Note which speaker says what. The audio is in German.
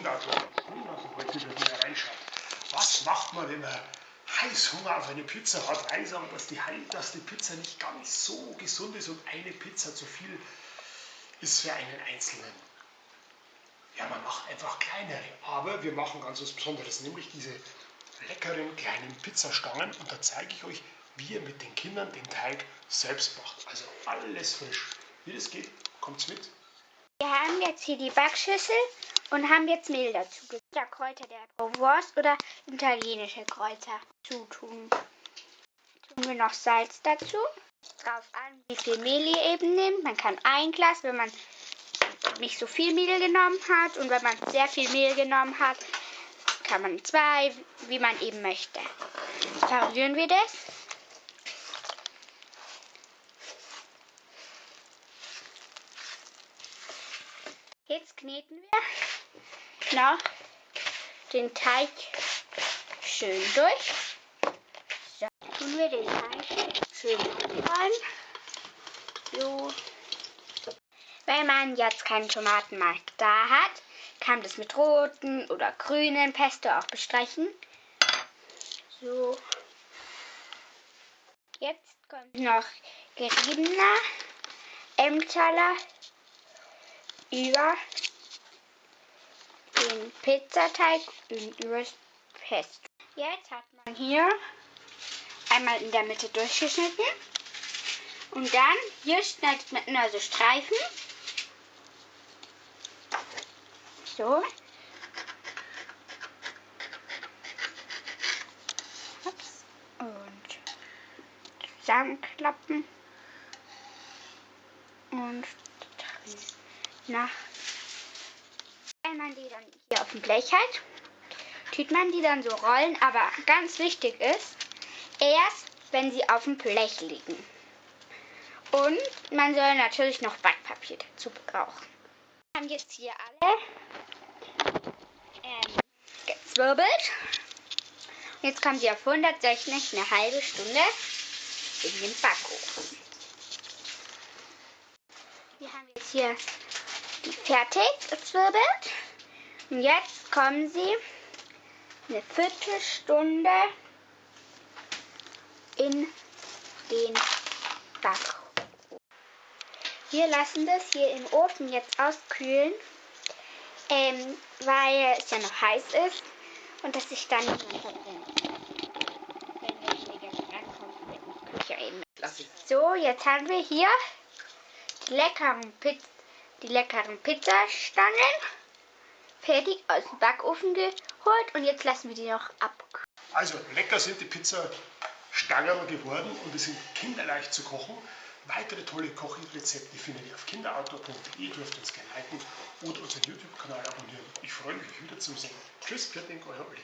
Speaker 1: Kinderauto. Schön, dass ihr heute wieder reinschaut. Was macht man, wenn man Heißhunger auf eine Pizza hat? Weiß aber, dass die Pizza nicht ganz so gesund ist und eine Pizza zu viel ist für einen Einzelnen. Ja, man macht einfach kleinere. Aber wir machen ganz was Besonderes, nämlich diese leckeren kleinen Pizzastangen. Und da zeige ich euch, wie ihr mit den Kindern den Teig selbst macht. Also alles frisch. Wie das geht, kommt's mit.
Speaker 2: Wir haben jetzt hier die Backschüssel und haben jetzt Mehl dazu. Ja, Kräuter der Provence oder italienische Kräuter zutun. Tun wir noch Salz dazu. Drauf an, wie viel Mehl ihr eben nehmt. Man kann ein Glas, wenn man nicht so viel Mehl genommen hat. Und wenn man sehr viel Mehl genommen hat, kann man 2, wie man eben möchte. Verrühren wir das. Jetzt kneten wir noch den Teig schön durch. So, tun wir den Teig schön rein. So. Wenn man jetzt keinen Tomatenmark da hat, kann man das mit roten oder grünen Pesto auch bestreichen. So. Jetzt kommt noch geriebener Emmentaler über den Pizzateig und über das Pesto. Jetzt hat man hier einmal in der Mitte durchgeschnitten und dann hier schneidet man nur so Streifen. So. Und zusammenklappen und nach. Wenn man die dann hier auf dem Blech hat, tut man die dann so rollen, aber ganz wichtig ist, erst wenn sie auf dem Blech liegen. Und man soll natürlich noch Backpapier dazu brauchen. Wir haben jetzt hier alle gezwirbelt. Jetzt kommen sie auf 160 eine halbe Stunde in den Backofen. Wir haben jetzt hier die fertig gezwirbelt. Und jetzt kommen sie eine Viertelstunde in den Backofen. Wir lassen das hier im Ofen jetzt auskühlen, weil es ja noch heiß ist und dass sich dann niemand verbrennt. Wenn der Schläger rankommt, in die Küche eben. So, jetzt haben wir hier die leckeren Pizzastangen fertig aus dem Backofen geholt und jetzt lassen wir die noch abkühlen.
Speaker 1: Also lecker sind die Pizzastangen geworden und es sind kinderleicht zu kochen. Weitere tolle Kochrezepte findet ihr auf kinderautor.de. Ihr dürft uns gerne liken oder unseren YouTube-Kanal abonnieren. Ich freue mich, euch wieder zu sehen. Tschüss, Pfiat Dank, euer Olli.